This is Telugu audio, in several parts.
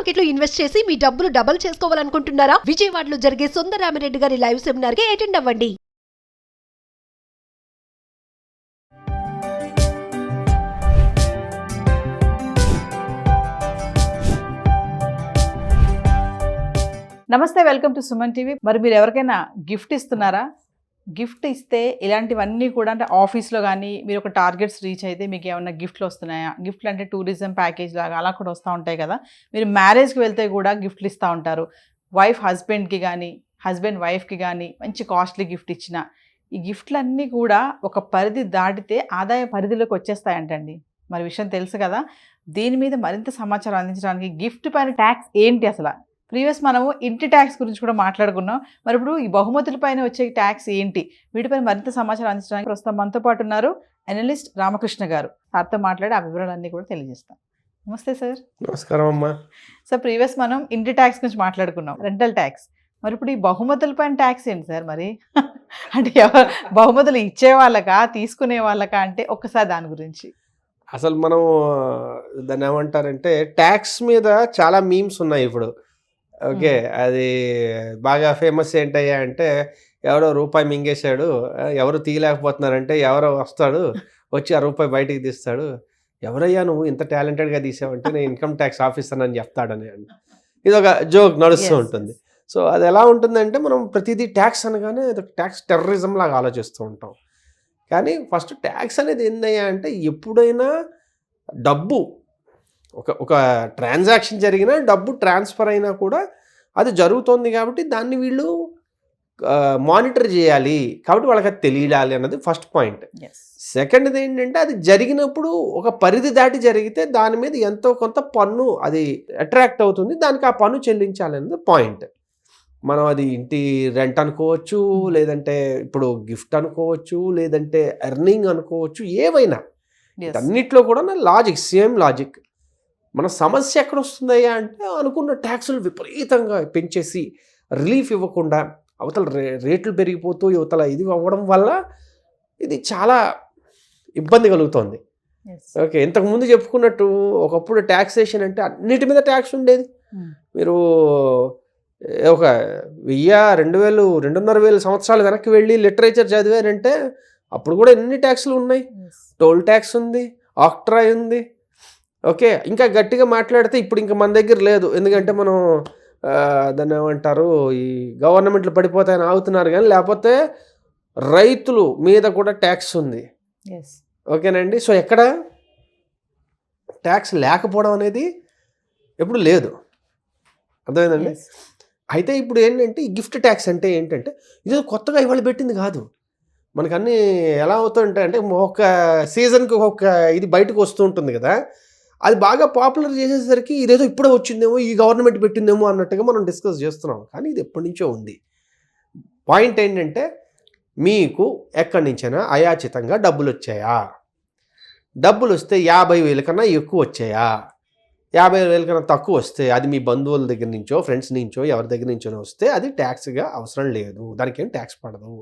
మార్కెట్ లో ఇన్వెస్ట్ చేసి మీ డబ్బులు డబుల్ చేసుకోవాలనుకుంటున్నారా? విజయవాడలో జరిగే సుందరరామిరెడ్డి గారి లైవ్ సెమినార్ కి అటెండ్ అవ్వండి. నమస్తే, వెల్కమ్ టు సుమన్ టీవీ. మరి మీరు ఎవరికైనా గిఫ్ట్ ఇస్తున్నారా? గిఫ్ట్ ఇస్తే ఇలాంటివన్నీ కూడా అంటే ఆఫీస్లో కానీ మీరు ఒక టార్గెట్స్ రీచ్ అయితే మీకు ఏమన్నా గిఫ్ట్లు వస్తున్నాయా? గిఫ్ట్లు అంటే టూరిజం ప్యాకేజ్ లాగా అలా కూడా వస్తూ ఉంటాయి కదా. మీరు మ్యారేజ్కి వెళ్తే కూడా గిఫ్ట్లు ఇస్తూ ఉంటారు. వైఫ్ హస్బెండ్కి కానీ హస్బెండ్ వైఫ్కి కానీ మంచి కాస్ట్లీ గిఫ్ట్ ఇచ్చిన ఈ గిఫ్ట్లన్నీ కూడా ఒక పరిధి దాటితే ఆదాయ పరిధిలోకి వచ్చేస్తాయంటండి. మరి విషయం తెలుసు కదా. దీని మీద మరింత సమాచారం అందించడానికి గిఫ్ట్ పైన ట్యాక్స్ ఏంటి అసలు, ప్రీవియస్ మనము ఇంటి ట్యాక్స్ గురించి కూడా మాట్లాడుకున్నాం. మరి ఇప్పుడు ఈ బహుమతుల పైన వచ్చే ట్యాక్స్ ఏంటి, వీటిపైన మరింత సమాచారం అందించడానికి ప్రస్తుతం మనతో పాటు ఉన్నారు అనలిస్ట్ రామకృష్ణ గారు. సార్తో మాట్లాడి ఆ వివరాలన్నీ కూడా తెలియజేస్తాం. నమస్తే సార్. నమస్కారం అమ్మా. సార్, ప్రీవియస్ మనం ఇంటి ట్యాక్స్ గురించి మాట్లాడుకున్నాం, రెంటల్ ట్యాక్స్. మరి ఇప్పుడు ఈ బహుమతుల పైన ట్యాక్స్ ఏంటి సార్? మరి అంటే బహుమతులు ఇచ్చే వాళ్ళకా తీసుకునే వాళ్ళకా అంటే ఒక్కసారి దాని గురించి. అసలు మనం దాన్ని ఏమంటారంటే ట్యాక్స్ మీద చాలా మీమ్స్ ఉన్నాయి ఇప్పుడు. ఓకే, అది బాగా ఫేమస్ ఏంటయ్యా అంటే ఎవరో రూపాయి మింగేశాడు, ఎవరు తీయలేకపోతున్నారంటే ఎవరో వస్తాడు వచ్చి ఆ రూపాయి బయటికి తీస్తాడు, ఎవరయ్యా నువ్వు ఇంత టాలెంటెడ్గా తీసావంటే నేను ఇన్కమ్ ట్యాక్స్ ఆఫీసర్ అని చెప్తాడని. ఇది ఒక జోక్ నడుస్తూ ఉంటుంది. సో అది ఎలా ఉంటుందంటే మనం ప్రతిదీ ట్యాక్స్ అనగానే ట్యాక్స్ టెర్రరిజం లాగా ఆలోచిస్తూ ఉంటాం. కానీ ఫస్ట్ ట్యాక్స్ అనేది ఏందయ్యా అంటే ఎప్పుడైనా డబ్బు ఒక ట్రాన్సాక్షన్ జరిగినా డబ్బు ట్రాన్స్ఫర్ అయినా కూడా అది జరుగుతోంది కాబట్టి దాన్ని వీళ్ళు మానిటర్ చేయాలి, కాబట్టి వాళ్ళకి అది తెలియాలి అన్నది ఫస్ట్ పాయింట్. సెకండ్ది ఏంటంటే అది జరిగినప్పుడు ఒక పరిధి దాటి జరిగితే దాని మీద ఎంతో కొంత పన్ను అది అట్రాక్ట్ అవుతుంది, దానికి ఆ పన్ను చెల్లించాలి అన్నది పాయింట్. మనం అది ఇంటి రెంట్ అనుకోవచ్చు, లేదంటే ఇప్పుడు గిఫ్ట్ అనుకోవచ్చు, లేదంటే ఎర్నింగ్ అనుకోవచ్చు, ఏవైనా అన్నిట్లో కూడా లాజిక్ సేమ్ లాజిక్. మన సమస్య ఎక్కడ వస్తుందయ్యా అంటే అనుకున్న ట్యాక్సులు విపరీతంగా పెంచేసి రిలీఫ్ ఇవ్వకుండా అవతల రేట్లు పెరిగిపోతూ యువతల ఇది అవ్వడం వల్ల ఇది చాలా ఇబ్బంది కలుగుతుంది. ఓకే, ఇంతకుముందు చెప్పుకున్నట్టు ఒకప్పుడు ట్యాక్సేషన్ అంటే అన్నిటి మీద ట్యాక్స్ ఉండేది. మీరు ఒక 1000, 2000, 2500 సంవత్సరాలు వెనక్కి వెళ్ళి లిటరేచర్ చదివారంటే అప్పుడు కూడా ఎన్ని ట్యాక్సులు ఉన్నాయి. టోల్ ట్యాక్స్ ఉంది, ఆక్ట్రాయ్ ఉంది. ఓకే, ఇంకా గట్టిగా మాట్లాడితే ఇప్పుడు ఇంకా మన దగ్గర లేదు, ఎందుకంటే మనం దాన్ని ఏమంటారు ఈ గవర్నమెంట్లు పడిపోతాయని ఆగుతున్నారు. కానీ లేకపోతే రైతులు మీద కూడా ట్యాక్స్ ఉంది. ఓకేనండి. సో ఎక్కడ ట్యాక్స్ లేకపోవడం అనేది ఎప్పుడు లేదు, అర్థమైందండి. అయితే ఇప్పుడు ఏంటంటే ఈ గిఫ్ట్ ట్యాక్స్ అంటే ఏంటంటే ఇది కొత్తగా ఇవాళ పెట్టింది కాదు. మనకు అన్నీ ఎలా అవుతుంటాయి అంటే ఒక సీజన్కి ఒక ఇది బయటకు వస్తూ ఉంటుంది కదా, అది బాగా పాపులర్ చేసేసరికి ఇదేదో ఇప్పుడే వచ్చిందేమో, ఈ గవర్నమెంట్ పెట్టిందేమో అన్నట్టుగా మనం డిస్కస్ చేస్తున్నాం. కానీ ఇది ఎప్పటి నుంచో ఉంది. పాయింట్ ఏంటంటే మీకు ఎక్కడి నుంచైనా అయాచితంగా డబ్బులు వచ్చాయా, డబ్బులు వస్తే 50,000 కన్నా ఎక్కువ వచ్చాయా, 50,000 కన్నా తక్కువ వస్తే అది మీ బంధువుల దగ్గర నుంచో ఫ్రెండ్స్ నుంచో ఎవరి దగ్గర నుంచో వస్తే అది ట్యాక్స్గా అవసరం లేదు, దానికి ఏం ట్యాక్స్ పడదు.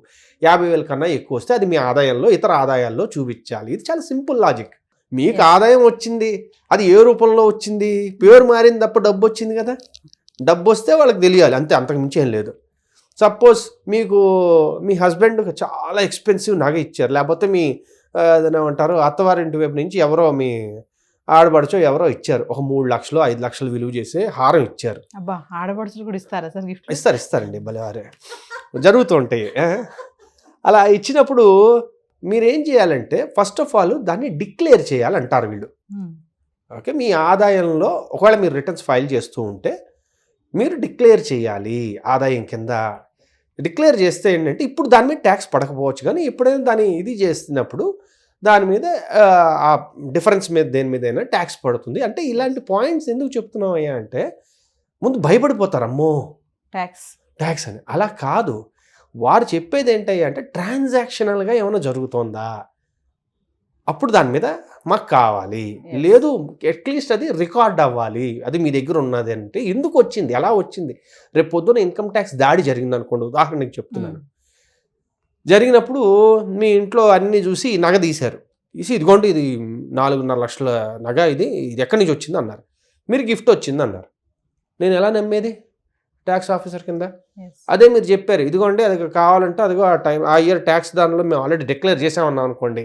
50,000 కన్నా ఎక్కువ వస్తే అది మీ ఆదాయంలో ఇతర ఆదాయాల్లో చూపించాలి. ఇది చాలా సింపుల్ లాజిక్. మీకు ఆదాయం వచ్చింది, అది ఏ రూపంలో వచ్చింది, పేరు మారింది తప్ప డబ్బు వచ్చింది కదా, డబ్బు వస్తే వాళ్ళకి తెలియాలి అంతే, అంతకు మించి ఏం లేదు. సపోజ్ మీకు మీ హస్బెండ్ చాలా ఎక్స్పెన్సివ్ నగ ఇచ్చారు, లేకపోతే మీ ఏమంటారు అత్తవారింటి వైపు నుంచి ఎవరో మీ ఆడబడుచో ఎవరో ఇచ్చారు, ఒక 3 లక్షలు 5 లక్షలు విలువ చేసే హారం ఇచ్చారు. అబ్బా, ఆడబడుచులు కూడా ఇస్తారా సార్ గిఫ్ట్? ఇస్తారండి, భలే వారే జరుగుతూ ఉంటాయి. అలా ఇచ్చినప్పుడు మీరేం చేయాలంటే ఫస్ట్ ఆఫ్ ఆల్ దాన్ని డిక్లేర్ చేయాలంటారు వీళ్ళు. ఓకే, మీ ఆదాయంలో ఒకవేళ మీరు రిటర్న్స్ ఫైల్ చేస్తూ ఉంటే మీరు డిక్లేర్ చేయాలి ఆదాయం కింద. డిక్లేర్ చేస్తే ఏంటంటే ఇప్పుడు దాని మీద ట్యాక్స్ పడకపోవచ్చు, కానీ ఎప్పుడైనా దాన్ని ఇది చేస్తున్నప్పుడు దాని మీద ఆ డిఫరెన్స్ మీద దేని మీదైనా ట్యాక్స్ పడుతుంది. అంటే ఇలాంటి పాయింట్స్ ఎందుకు చెప్తున్నాం అయ్యా అంటే ముందు భయపడిపోతారు, అమ్మో ట్యాక్స్ అని. అలా కాదు, వారు చెప్పేది ఏంటయ్యా అంటే ట్రాన్సాక్షనల్గా ఏమైనా జరుగుతుందా అప్పుడు దాని మీద మాకు కావాలి, లేదు అట్లీస్ట్ అది రికార్డ్ అవ్వాలి, అది మీ దగ్గర ఉన్నది అంటే ఎందుకు వచ్చింది, ఎలా వచ్చింది. రేపు పొద్దున ఇన్కమ్ ట్యాక్స్ దాడి జరిగింది అనుకోండి, ఉదాహరణకి చెప్తున్నాను, జరిగినప్పుడు మీ ఇంట్లో అన్నీ చూసి నగ తీశారు, తీసి ఇదిగోండి ఇది 4.5 లక్షల నగ, ఇది ఎక్కడి నుంచి వచ్చింది అన్నారు, మీరు గిఫ్ట్ వచ్చింది అన్నారు. నేను ఎలా నమ్మేది ట్యాక్స్ ఆఫీసర్ కింద? Yes. అదే మీరు చెప్పారు, ఇదిగోండి అది కావాలంటే అదిగో ఆ టైం ఆ ఇయర్ ట్యాక్స్ దానిలో మేము ఆల్రెడీ డిక్లేర్ చేసామన్నాం అనుకోండి,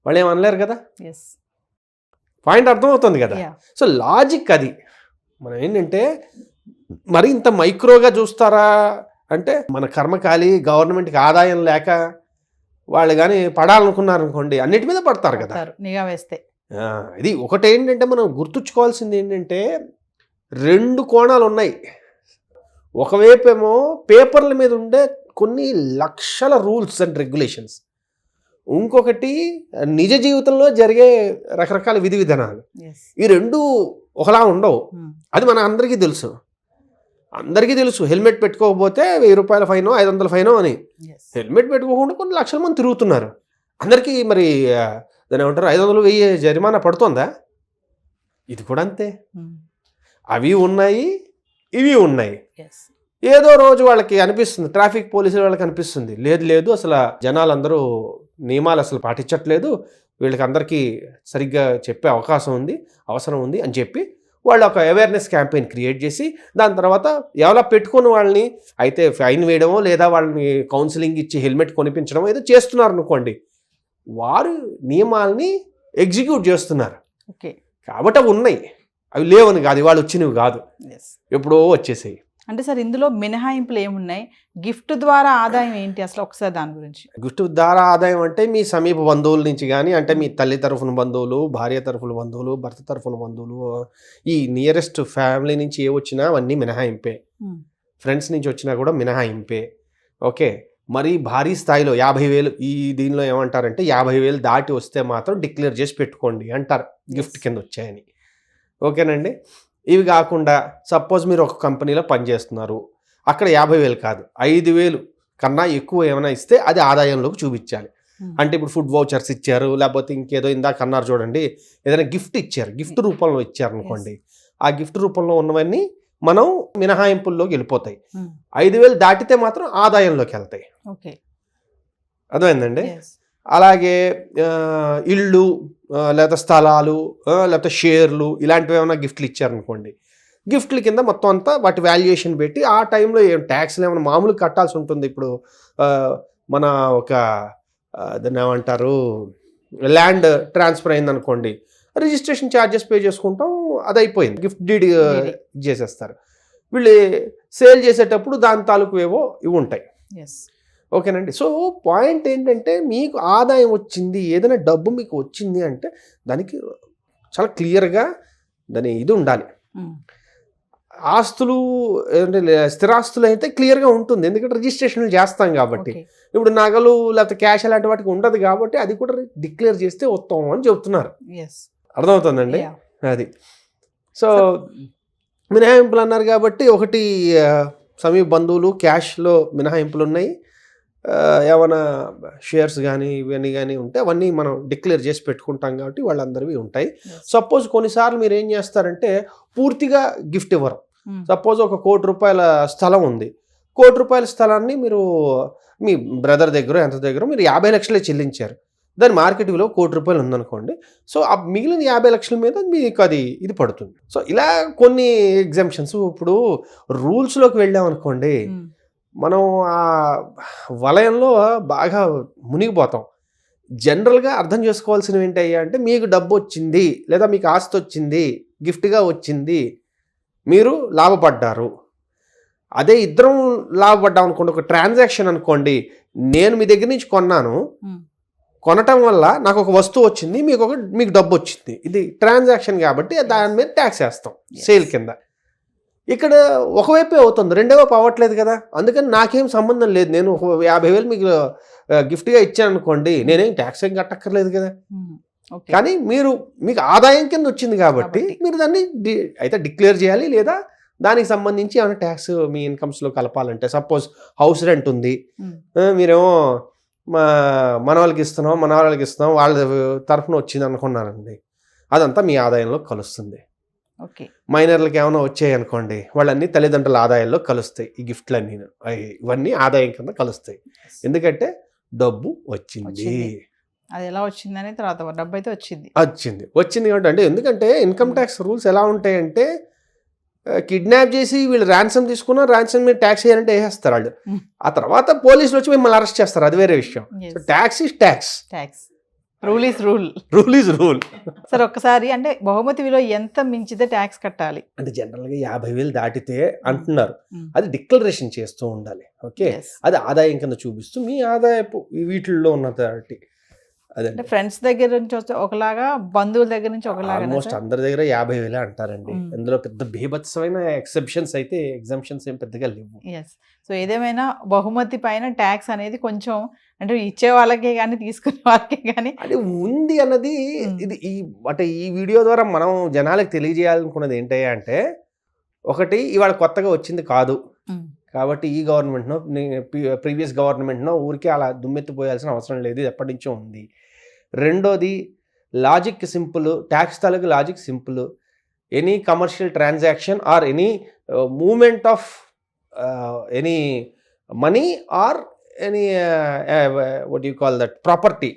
వాళ్ళు ఏమనలేరు కదా. Yes. పాయింట్ అర్థమవుతుంది కదా. Yeah. సో లాజిక్ అది. మనం ఏంటంటే మరి ఇంత మైక్రోగా చూస్తారా అంటే, మన కర్మకాలి గవర్నమెంట్కి ఆదాయం లేక వాళ్ళు కానీ పడాలనుకున్నారనుకోండి అన్నిటి మీద పడతారు కదా. నిఘా వేస్తే ఇది ఒకటి ఏంటంటే మనం గుర్తుంచుకోవాల్సింది ఏంటంటే 2 కోణాలు ఉన్నాయి. ఒకవైపు ఏమో పేపర్ల మీద ఉండే కొన్ని లక్షల రూల్స్ అండ్ రెగ్యులేషన్స్, ఇంకొకటి నిజ జీవితంలో జరిగే రకరకాల విధి విధానాలు. ఈ 2 ఒకలా ఉండవు. అది మన అందరికీ తెలుసు. హెల్మెట్ పెట్టుకోకపోతే 1000 రూపాయల ఫైనో 500 ఫైనో అని. హెల్మెట్ పెట్టుకోకుండా కొన్ని లక్షల మంది తిరుగుతున్నారు. అందరికీ మరి దాని ఏమంటారు 500 1000 జరిమానా పడుతుందా? ఇది కూడా అంతే. అవి ఉన్నాయి, ఇవి ఉన్నాయి. ఏదో రోజు వాళ్ళకి అనిపిస్తుంది, ట్రాఫిక్ పోలీసులు వాళ్ళకి అనిపిస్తుంది, లేదు అసలు జనాలందరూ నియమాలు అసలు పాటించట్లేదు, వీళ్ళకి అందరికీ సరిగ్గా చెప్పే అవసరం ఉంది అని చెప్పి వాళ్ళు ఒక అవేర్నెస్ క్యాంపెయిన్ క్రియేట్ చేసి దాని తర్వాత ఎవలా పెట్టుకున్న వాళ్ళని అయితే ఫైన్ వేయడమో లేదా వాళ్ళని కౌన్సిలింగ్ ఇచ్చి హెల్మెట్ కొనిపించడమో ఏదో చేస్తున్నారు అనుకోండి, వారు నియమాల్ని ఎగ్జిక్యూట్ చేస్తున్నారు. ఓకే, కాబట్టి అవి ఉన్నాయి, అవి లేవని కాదు, వాళ్ళు వచ్చినవి కాదు, ఎప్పుడో వచ్చేసాయి. అంటే సార్ ఇందులో మినహాయింపులు ఏమున్నాయి? గిఫ్ట్ ద్వారా ఆదాయం ఏంటి అసలు, ఒకసారి దాని గురించి. గిఫ్ట్ ద్వారా ఆదాయం అంటే మీ సమీప బంధువుల నుంచి కానీ, అంటే మీ తల్లి తరఫున బంధువులు, భార్య తరఫున బంధువులు, భర్త తరఫున బంధువులు, ఈ నియరెస్ట్ ఫ్యామిలీ నుంచి ఏ వచ్చినా అవన్నీ మినహాయింపే. ఫ్రెండ్స్ నుంచి వచ్చినా కూడా మినహాయింపే. ఓకే, మరి భారీ స్థాయిలో 50,000 ఈ దీనిలో ఏమంటారంటే 50,000 దాటి వస్తే మాత్రం డిక్లేర్ చేసి పెట్టుకోండి అంటారు, గిఫ్ట్ కింద వచ్చాయని. ఓకేనండి. ఇవి కాకుండా సపోజ్ మీరు ఒక కంపెనీలో పనిచేస్తున్నారు, అక్కడ 50,000 కాదు 5,000 కన్నా ఎక్కువ ఏమైనా ఇస్తే అది ఆదాయంలోకి చూపించాలి. అంటే ఇప్పుడు ఫుడ్ వౌచర్స్ ఇచ్చారు, లేకపోతే ఇంకేదో ఇందాక అన్నారు చూడండి, ఏదైనా గిఫ్ట్ ఇచ్చారు, గిఫ్ట్ రూపంలో ఇచ్చారు అనుకోండి, ఆ గిఫ్ట్ రూపంలో ఉన్నవన్నీ మనం మినహాయింపుల్లోకి వెళ్ళిపోతాయి. 5,000 దాటితే మాత్రం ఆదాయంలోకి వెళ్తాయి. ఓకే, అర్థమైందండి. అలాగే ఇళ్ళు లేదా స్థలాలు లేకపోతే షేర్లు ఇలాంటివి ఏమైనా గిఫ్ట్లు ఇచ్చారనుకోండి, గిఫ్ట్ల కింద మొత్తం అంతా వాటి వాల్యుయేషన్ పెట్టి ఆ టైంలో ఏం ట్యాక్స్లు ఏమైనా మామూలు కట్టాల్సి ఉంటుంది. ఇప్పుడు మన ఒక దాన్ని ఏమంటారు ల్యాండ్ ట్రాన్స్ఫర్ అయిందనుకోండి, రిజిస్ట్రేషన్ ఛార్జెస్ పే చేసుకుంటాం, అది అయిపోయింది, గిఫ్ట్ డీడ్ చేసేస్తారు. వీళ్ళు సేల్ చేసేటప్పుడు దాని తాలూకు ఏవో ఇవి ఉంటాయి. ఓకేనండి. సో పాయింట్ ఏంటంటే మీకు ఆదాయం వచ్చింది, ఏదైనా డబ్బు మీకు వచ్చింది అంటే దానికి చాలా క్లియర్గా దాని ఇది ఉండాలి. ఆస్తులు అంటే స్థిరాస్తులు అయితే క్లియర్గా ఉంటుంది, ఎందుకంటే రిజిస్ట్రేషన్లు చేస్తాం కాబట్టి. ఇప్పుడు నగలు లేకపోతే క్యాష్ అలాంటి వాటికి ఉండదు కాబట్టి అది కూడా డిక్లేర్ చేస్తే ఉత్తమం అని చెప్తున్నారు. అర్థమవుతుందండి అది. సో మినహాయింపులు అన్నారు కాబట్టి ఒకటి సమీప బంధువులు, క్యాష్లో మినహాయింపులు ఉన్నాయి, ఏమైనా షేర్స్ కానీ ఇవన్నీ కానీ ఉంటే అవన్నీ మనం డిక్లేర్ చేసి పెట్టుకుంటాం కాబట్టి వాళ్ళందరివి ఉంటాయి. సపోజ్ కొన్నిసార్లు మీరు ఏం చేస్తారంటే పూర్తిగా గిఫ్ట్ ఇవ్వరు. సపోజ్ ఒక 1 కోటి రూపాయల స్థలం ఉంది, 1 కోటి రూపాయల స్థలాన్ని మీరు మీ బ్రదర్ దగ్గర ఎంత దగ్గర మీరు 50 లక్షలే చెల్లించారు, దాని మార్కెట్ విలువ 1 కోటి రూపాయలు ఉందనుకోండి. సో ఆ మిగిలిన 50 లక్షల మీద మీకు అది ఇది పడుతుంది. సో ఇలా కొన్ని ఎగ్జామ్షన్స్. ఇప్పుడు రూల్స్లోకి వెళ్ళామనుకోండి, మనం ఆ వలయంలో బాగా మునిగిపోతాం. జనరల్గా అర్థం చేసుకోవాల్సినవి ఏంటయ్యా అంటే, మీకు డబ్బు వచ్చింది లేదా మీకు ఆస్తి వచ్చింది, గిఫ్ట్గా వచ్చింది, మీరు లాభపడ్డారు. అదే ఇద్దరం లాభపడ్డాం అనుకోండి, ఒక ట్రాన్సాక్షన్ అనుకోండి, నేను మీ దగ్గర నుంచి కొన్నాను, కొనటం వల్ల నాకు ఒక వస్తువు వచ్చింది, మీకు డబ్బు వచ్చింది, ఇది ట్రాన్సాక్షన్ కాబట్టి దాని మీద ట్యాక్స్ వేస్తాం సేల్ కింద. ఇక్కడ ఒకవైపే అవుతుంది, రెండో వైపు అవ్వట్లేదు కదా, అందుకని నాకేం సంబంధం లేదు. నేను 50,000 మీకు గిఫ్ట్గా ఇచ్చాను అనుకోండి, నేనేం ట్యాక్స్ ఏం కట్టక్కర్లేదు కదా. కానీ మీకు ఆదాయం కింద వచ్చింది కాబట్టి మీరు దాన్ని అయితే డిక్లేర్ చేయాలి, లేదా దానికి సంబంధించి ఏమైనా ట్యాక్స్ మీ ఇన్కమ్స్లో కలపాలంటే, సపోజ్ హౌస్ రెంట్ ఉంది, మీరేమో మన వాళ్ళకి ఇస్తున్నాం వాళ్ళ తరఫున వచ్చింది అనుకున్నారండి, అదంతా మీ ఆదాయంలో కలుస్తుంది. మైనర్లకు ఏమైనా వచ్చాయి అనుకోండి, వాళ్ళన్నీ తల్లిదండ్రుల ఆదాయంలో కలుస్తాయి. ఈ గిఫ్ట్లన్నీ ఇవన్నీ ఆదాయం కింద కలుస్తాయి, ఎందుకంటే డబ్బు వచ్చింది. అది ఎలా వచ్చిందని తర్వాత డబ్బు అయితే వచ్చింది కాబట్టి. అంటే ఎందుకంటే ఇన్కమ్ ట్యాక్స్ రూల్స్ ఎలా ఉంటాయంటే, కిడ్నాప్ చేసి వీళ్ళు ర్యాన్సమ్ తీసుకున్నా ర్యాన్సమ్ మీద ట్యాక్స్ వేయాలంటే వేసేస్తారు వాళ్ళు. ఆ తర్వాత పోలీసులు వచ్చి మిమ్మల్ని అరెస్ట్ చేస్తారు, అది వేరే విషయం. So tax is tax, rule is rule, rule is rule. Sir ఒక్కసారి అంటే బహుమతి విలువ ఎంత మించితే ట్యాక్స్ కట్టాలి? అంటే జనరల్గా 50,000 దాటితే అంటున్నారు, అది డిక్లరేషన్ చేస్తూ ఉండాలి. ఓకే, అది ఆదాయం కింద చూపిస్తూ మీ ఆదాయపు వీటిల్లో ఉన్నది. అదే ఫ్రెండ్స్ దగ్గర నుంచి ఒకలాగా, బంధువుల దగ్గర నుంచి ఒకలాగా, ఆల్మోస్ట్ అందరి దగ్గర 50,000 అంటారండి. ఇందులో పెద్ద బీభత్సమైన ఎక్సెప్షన్స్ అయితే, ఎగ్జామ్షన్స్ ఏం పెద్దగా లేవు. సో ఏదేమైనా బహుమతి పైన ట్యాక్స్ అనేది కొంచెం అంటే ఇచ్చే వాళ్ళకే కానీ తీసుకునే వాళ్ళకే కానీ అది ఉంది అన్నది. ఇది అంటే ఈ వీడియో ద్వారా మనం జనాలకు తెలియజేయాలనుకున్నది ఏంటంటే, ఒకటి ఇవాళ కొత్తగా వచ్చింది కాదు కాబట్టి ఈ గవర్నమెంట్నో ప్రీవియస్ గవర్నమెంట్నో ఊరికే అలా దుమ్మెత్తిపోయాల్సిన అవసరం లేదు, ఇది ఎప్పటి నుంచో ఉంది. రెండోది లాజిక్ సింపుల్, ట్యాక్స్ తాలూకు logic simple. Any commercial transaction or any moment of any money or any what you call that property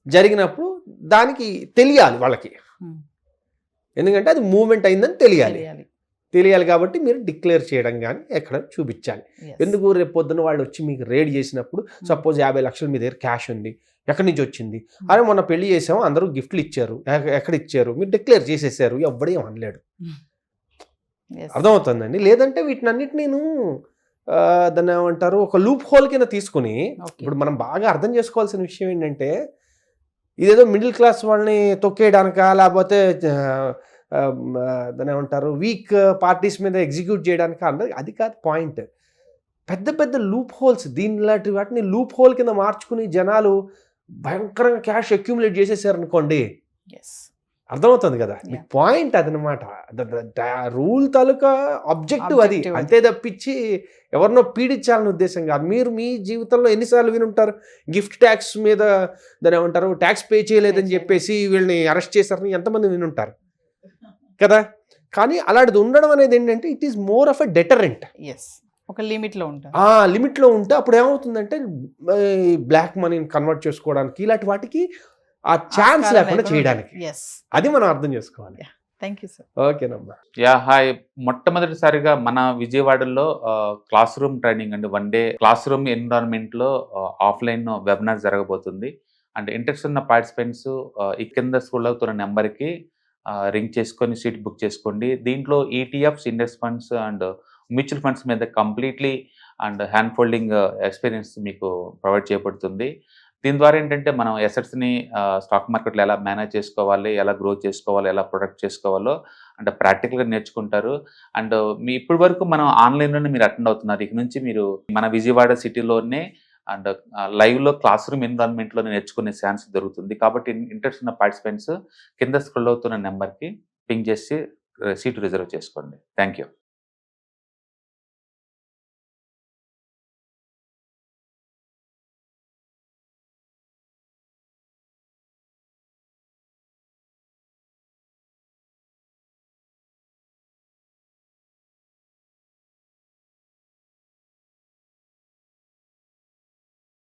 జరిగినప్పుడు దానికి తెలియాలి వాళ్ళకి, ఎందుకంటే అది మూమెంట్ అయిందని తెలియాలి కాబట్టి మీరు డిక్లేర్ చేయడం కానీ ఎక్కడ చూపించాలి. ఎందుకు రేపు పొద్దున వాళ్ళు వచ్చి మీకు రేడ్ చేసినప్పుడు సపోజ్ 50 లక్షలు మీ దగ్గర క్యాష్ ఉంది, ఎక్కడి నుంచి వచ్చింది, అరే మొన్న పెళ్లి చేసాము అందరూ గిఫ్ట్లు ఇచ్చారు, ఎక్కడ ఇచ్చారు, మీరు డిక్లేర్ చేసేసారు, ఎవ్వడేం అనలేడు. అర్థమవుతుందండి. లేదంటే వీటినన్నిటి నేను దాన్ని ఏమంటారు, ఒక లూప్ హోల్ కింద తీసుకుని, ఇప్పుడు మనం బాగా అర్థం చేసుకోవాల్సిన విషయం ఏంటంటే, ఇదేదో మిడిల్ క్లాస్ వాళ్ళని తొక్కేయడానికా లేకపోతే దాన్ని ఏమంటారు వీక్ పార్టీస్ మీద ఎగ్జిక్యూట్ చేయడానికి అన్నది అది కాదు పాయింట్. పెద్ద పెద్ద లూప్ హోల్స్, దీనిలాంటి వాటిని లూప్ హోల్ కింద మార్చుకుని జనాలు భయంకరంగా క్యాష్ అక్యూములేట్ చేసేసారు అనుకోండి, అర్థమవుతుంది కదా మీ పాయింట్. అదనమాట రూల్ తాలూకా ఆబ్జెక్టివ్ అది, అంతే తప్పించి ఎవరినో పీడించాలని ఉద్దేశం కాదు. మీరు మీ జీవితంలో ఎన్నిసార్లు వినుంటారు గిఫ్ట్ ట్యాక్స్ మీద దాని ఏమంటారు ట్యాక్స్ పే చేయలేదని చెప్పేసి వీళ్ళని అరెస్ట్ చేశారని ఎంతమంది వినుంటారు కదా. కానీ అలాంటిది ఉండడం అనేది ఏంటంటే it is more of a deterrent. ఒక లిమిట్లో ఉంటుంది. లిమిట్లో ఉంటే అప్పుడు ఏమవుతుందంటే బ్లాక్ మనీని కన్వర్ట్ చేసుకోవడానికి ఇలాంటి వాటికి ఆ ఛాన్స్ లేకుండా చేయడానికి, అది మనం అర్థం చేసుకోవాలి. Thank you sir. ఓకేనమ్మా. హాయ్. మొట్టమొదటిసారిగా మన విజయవాడలో క్లాస్ రూమ్ ట్రైనింగ్ అండి, 1 డే క్లాస్ రూమ్ ఎన్విరాన్మెంట్లో ఆఫ్లైన్ వెబినార్ జరగబోతుంది. అండ్ ఇంట్రెస్ట్ ఉన్న పార్టిసిపెంట్స్ ఈ కింద స్కూల్ అవుతున్న నెంబర్కి రింగ్ చేసుకొని సీట్ బుక్ చేసుకోండి. దీంట్లో ETFs, index funds and mutual funds మీద completely and hand holding experience మీకు ప్రొవైడ్ చేయబడుతుంది. దీని ద్వారా ఏంటంటే మనం ఎసెట్స్ని స్టాక్ మార్కెట్లో ఎలా మేనేజ్ చేసుకోవాలి, ఎలా గ్రో చేసుకోవాలి, ఎలా ప్రొడక్ట్ చేసుకోవాలో అంటే ప్రాక్టికల్గా నేర్చుకుంటారు. అండ్ మీ ఇప్పటి వరకు మనం ఆన్లైన్లోనే మీరు అటెండ్ అవుతున్నారు. ఇక నుంచి మీరు మన విజయవాడ సిటీలోనే అండ్ లైవ్లో క్లాస్ రూమ్ ఎన్విరాన్మెంట్లో నేర్చుకునే ఛాన్స్ దొరుకుతుంది. కాబట్టి ఇంట్రెస్ట్ ఉన్న పార్టిసిపెంట్స్ కింద స్క్రోల్ అవుతున్న నెంబర్కి పింగ్ చేసి సీటు రిజర్వ్ చేసుకోండి. Thank you.